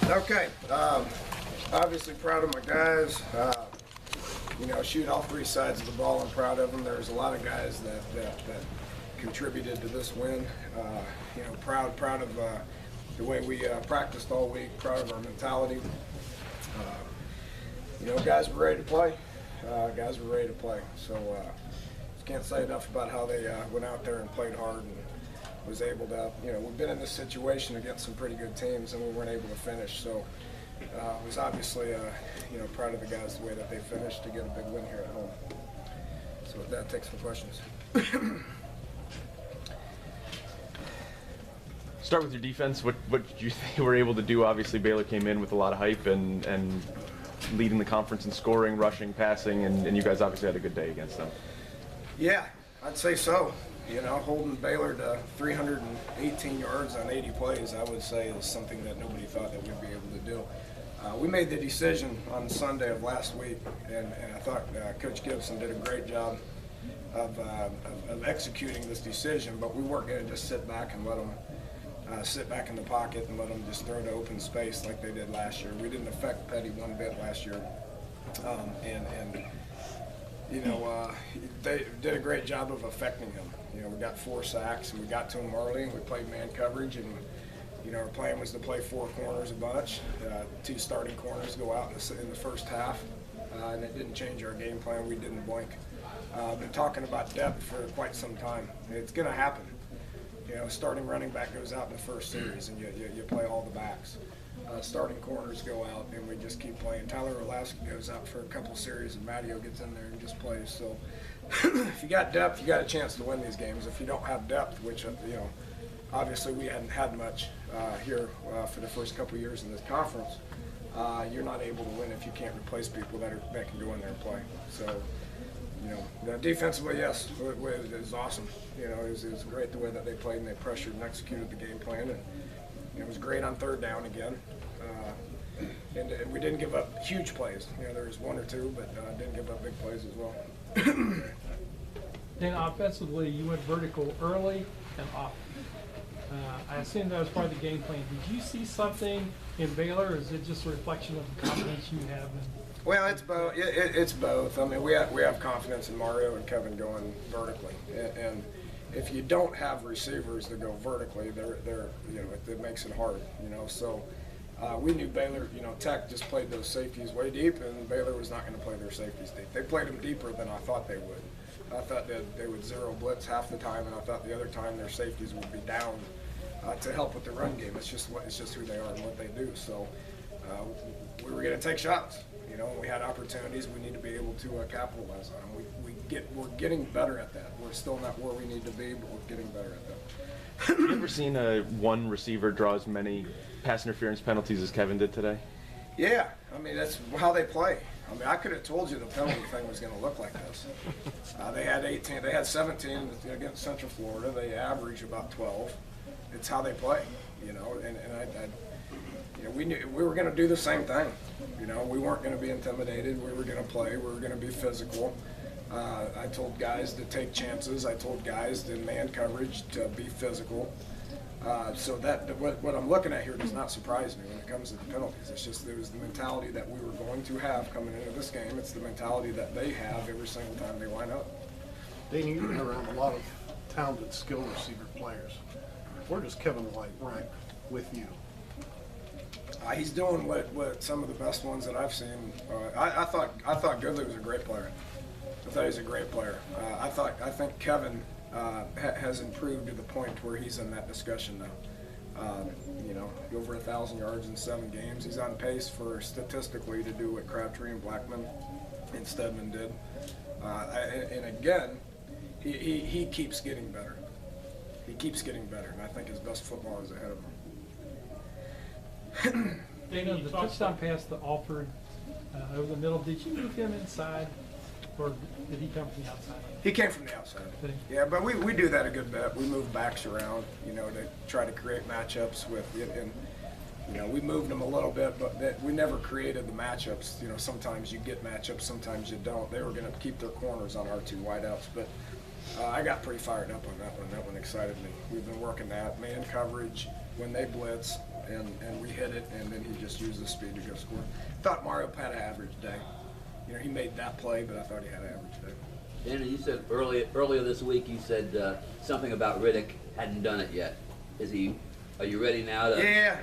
Okay, obviously proud of my guys. Shoot all three sides of the ball. I'm proud of them. There's a lot of guys that contributed to this win. Proud of the way we practiced all week. Proud of our mentality. Guys were ready to play. So can't say enough about how they went out there and played hard and was able to. We've been in this situation against some pretty good teams and we weren't able to finish. So was obviously proud of the guys the way that they finished to get a big win here at home. So with that, take some questions. Start with your defense. What did you think you were able to do? Obviously, Baylor came in with a lot of hype and leading the conference in scoring, rushing, passing, and you guys obviously had a good day against them. Yeah, I'd say so. Holding Baylor to 318 yards on 80 plays, I would say, is something that nobody thought that we'd be able to do. We made the decision on Sunday of last week, and I thought Coach Gibson did a great job of executing this decision, but we weren't going to just sit back and let them sit back in the pocket and let them just throw to open space like they did last year. We didn't affect Petty one bit last year, they did a great job of affecting him. We got 4 sacks, and we got to him early, and we played man coverage, and our plan was to play 4 corners a bunch. 2 starting corners go out in the first half, and it didn't change our game plan. We didn't blink. Been talking about depth for quite some time. It's going to happen. Starting running back goes out in the first series, and you play all the backs. Starting corners go out, and we just keep playing. Tyler Olaska goes out for a couple series, and Matteo gets in there and just plays. So if you got depth, you got a chance to win these games. If you don't have depth, which obviously we hadn't had much here for the first couple years in this conference, you're not able to win if you can't replace people that can go in there and play. So defensively, yes, it was awesome. It was great the way that they played and they pressured and executed the game plan, and it was great on third down again. And we didn't give up huge plays. There was 1 or 2, but didn't give up big plays as well. Then offensively, you went vertical early and often. I assume that was part of the game plan. Did you see something in Baylor, or is it just a reflection of the confidence you have in? Well, it's both. It's both. I mean, we have confidence in Mario and Kevin going vertically, and if you don't have receivers that go vertically, it makes it hard. So we knew Baylor. Tech just played those safeties way deep, and Baylor was not going to play their safeties deep. They played them deeper than I thought they would. I thought that they would zero blitz half the time, and I thought the other time their safeties would be down to help with the run game. It's just who they are and what they do. So we were going to take shots. When we had opportunities, we need to be able to capitalize on them. We're getting better at that. We're still not where we need to be, but we're getting better at that. Have you ever seen one receiver draw as many pass interference penalties as Kevin did today? Yeah, that's how they play. I could have told you the penalty thing was going to look like this. They had 18, they had 17 against Central Florida. They average about 12. It's how they play, we knew we were going to do the same thing. We weren't going to be intimidated. We were going to play. We were going to be physical. I told guys to take chances. I told guys in man coverage to be physical. So that what I'm looking at here does not surprise me when it comes to the penalties. It's just it was the mentality that we were going to have coming into this game. It's the mentality that they have every single time they line up. Danny, you've been around a lot of talented skill receiver players. Where does Kevin White rank with you? He's doing what some of the best ones that I've seen. I thought Goodley was a great player. I thought he was a great player. I think Kevin has improved to the point where he's in that discussion now. Over 1,000 yards in 7 games. He's on pace for statistically to do what Crabtree and Blackman and Stedman did. And again, he keeps getting better. He keeps getting better, and I think his best football is ahead of him. Dana, the touchdown pass to Alford over the middle, did you move him inside, or did he come from the outside? He came from the outside. Yeah, but we do that a good bit. We move backs around, to try to create matchups with it. And, we moved them a little bit, but we never created the matchups. Sometimes you get matchups, sometimes you don't. They were going to keep their corners on our 2 wideouts, but I got pretty fired up on that one. That one excited me. We've been working that man coverage, when they blitz, and we hit it, and then he just used the speed to go score. Thought Mario had an average day. You know, he made that play, but I thought he had an average day. Danny, you said earlier this week, you said something about Riddick hadn't done it yet. Are you ready now to? Yeah,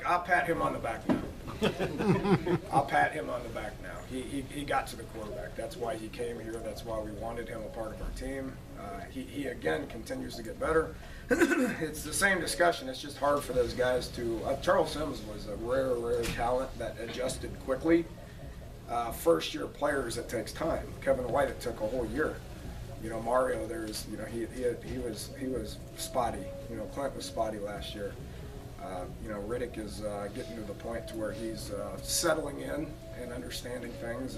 I'll pat him on the back now. I'll pat him on the back now. He got to the quarterback. That's why he came here. That's why we wanted him a part of our team. He again continues to get better. It's the same discussion. It's just hard for those guys to. Charles Sims was a rare talent that adjusted quickly. First year players, it takes time. Kevin White, it took a whole year. You know, Mario, he was spotty. You know, Clint was spotty last year. You know, Riddick is getting to the point to where he's settling in and understanding things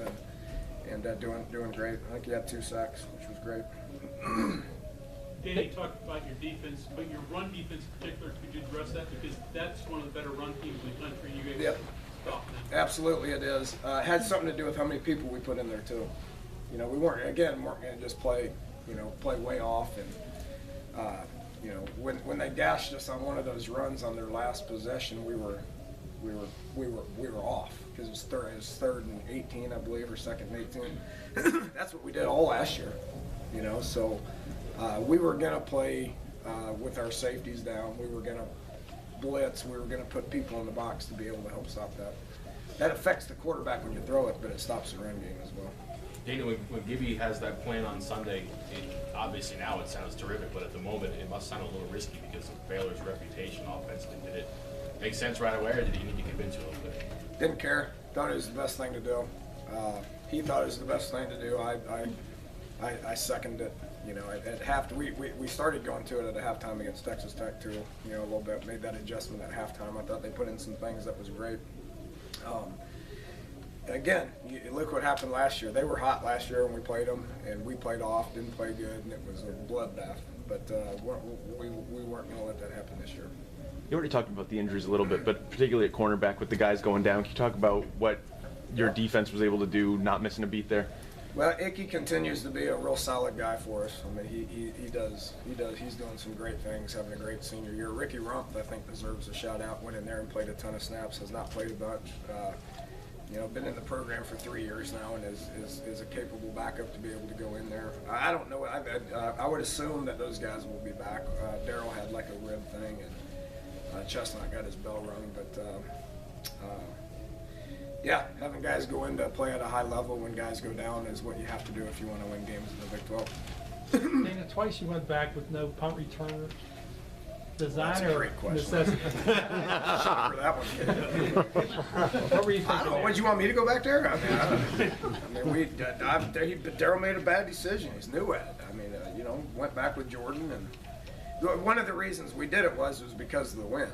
and doing great. I think he had 2 sacks, which was great. Danny talked about your defense, but your run defense in particular, could you address that? Because that's one of the better run teams in the country. You guys Yep. stop that. Absolutely it is. It had something to do with how many people we put in there too. You know, we weren't going to just play way off. And, you know, when they gashed us on one of those runs on their last possession, we were off because it was third and 18, I believe, or second and 18. That's what we did all last year, you know. So we were going to play with our safeties down. We were going to blitz. We were going to put people in the box to be able to help stop that. That affects the quarterback when you throw it, but it stops the run game as well. Danny, when Gibby has that plan on Sunday, obviously now it sounds terrific, but at the moment it must sound a little risky because of Baylor's reputation offensively. Did it make sense right away, or did he need to convince you a little bit? Didn't care. Thought it was the best thing to do. He thought it was the best thing to do. I seconded it. You know, at halftime, we started going to it at a halftime against Texas Tech too. You know, a little bit. Made that adjustment at halftime. I thought they put in some things that was great. Again, you look what happened last year. They were hot last year when we played them, and we played off, didn't play good, and it was a bloodbath. But we weren't going to let that happen this year. You already talked about the injuries a little bit, but particularly at cornerback with the guys going down, can you talk about what your defense was able to do, not missing a beat there? Well, Icky continues to be a real solid guy for us. I mean, he does. He's doing some great things, having a great senior year. Ricky Rump, I think, deserves a shout out. Went in there and played a ton of snaps. Has not played a bunch. You know, been in the program for 3 years now, and is a capable backup to be able to go in there. I don't know. I would assume that those guys will be back. Darryl had like a rib thing, and Chestnut got his bell rung. But yeah, having guys go in to play at a high level when guys go down is what you have to do if you want to win games in the Big 12. Dana, twice you went back with no punt returner. Design That's a or great question. necessity? For that one. What were you thinking? I don't know. there? Would you want me to go back there? I mean, Darryl made a bad decision. He's new at it. I mean, you know, went back with Jordan, and one of the reasons we did it was because of the wind.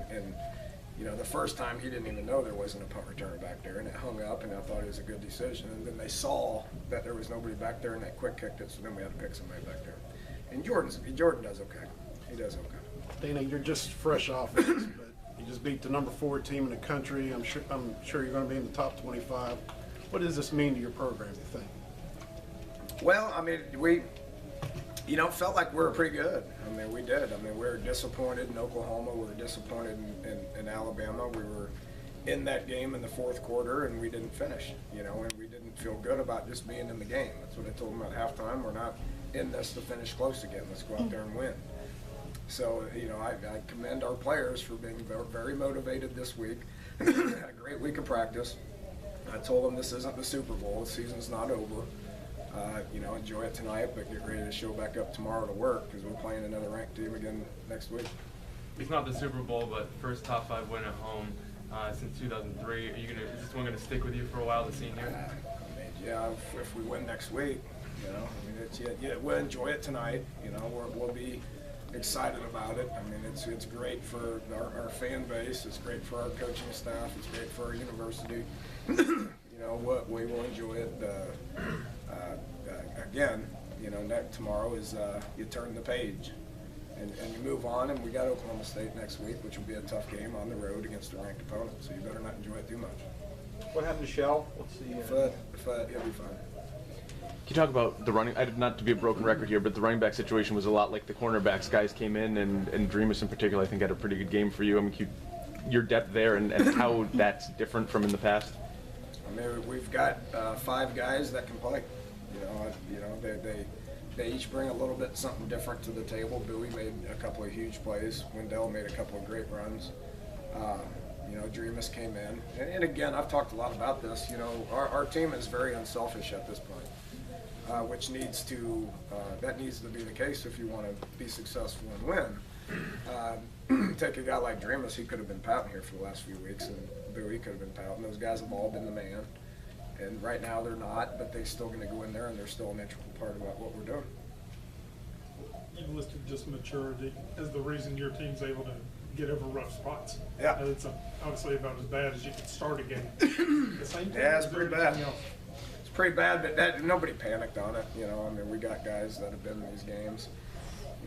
And you know, the first time he didn't even know there wasn't a punt returner back there, and it hung up, and I thought it was a good decision. And then they saw that there was nobody back there, and they quick kicked it, so then we had to pick somebody back there. And Jordan does okay. He does okay. Dana, you're just fresh off this, but you just beat the number 4 team in the country. I'm sure you're going to be in the top 25. What does this mean to your program, you think? Well, I mean, you know, felt like we were pretty good. I mean, we did. I mean, we were disappointed in Oklahoma. We were disappointed in Alabama. We were in that game in the fourth quarter, and we didn't finish, you know, and we didn't feel good about just being in the game. That's what I told them at halftime. We're not in this to finish close again. Let's go out there and win. So, you know, I commend our players for being very motivated this week. Had a great week of practice. I told them this isn't the Super Bowl. The season's not over. You know, enjoy it tonight, but get ready to show back up tomorrow to work because we're playing another ranked team again next week. It's not the Super Bowl, but first top 5 win at home since 2003. Is this one going to stick with you for a while, the senior? I mean, yeah, if we win next week, you know, I mean, we'll enjoy it tonight. You know, we'll be excited about it. I mean, it's great for our fan base. It's great for our coaching staff. It's great for our university. You know, we will enjoy it. Again, you know, tomorrow is you turn the page and you move on. And we got Oklahoma State next week, which will be a tough game on the road against a ranked opponent. So you better not enjoy it too much. What happened to Shell? What's the But he'll be fine. you talk about the running? Not to be a broken record here, but the running back situation was a lot like the cornerbacks. Guys came in, and Dreamus in particular, I think, had a pretty good game for you. I mean, your depth there, and how that's different from in the past. I mean, we've got 5 guys that can play. They each bring a little bit something different to the table. Bowie made a couple of huge plays. Wendell made a couple of great runs. Dreamus came in. And again, I've talked a lot about this. Our team is very unselfish at this point, which needs to be the case if you want to be successful and win. Take a guy like Dreamus, he could have been pouting here for the last few weeks, and Bowie could have been pouting. Those guys have all been the man. And right now they're not, but they're still going to go in there, and they're still an integral part of what we're doing. You've listed just maturity as the reason your team's able to get over rough spots. Yeah. And it's obviously about as bad as you can start a game. The same thing Yeah, it's is pretty everything bad. else. It's pretty bad, but nobody panicked on it. We got guys that have been in these games.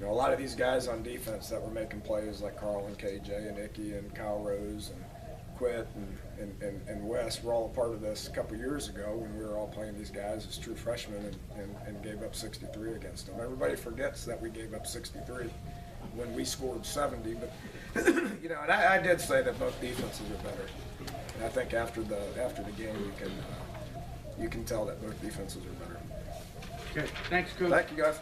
A lot of these guys on defense that were making plays, like Carl and KJ and Icky and Kyle Rose and Quit and Wes, were all a part of this a couple years ago when we were all playing these guys as true freshmen and gave up 63 against them. Everybody forgets that we gave up 63 when we scored 70, but and I did say that both defenses are better. And I think after the game you can tell that both defenses are better. Okay, thanks, Coach. Thank you, guys.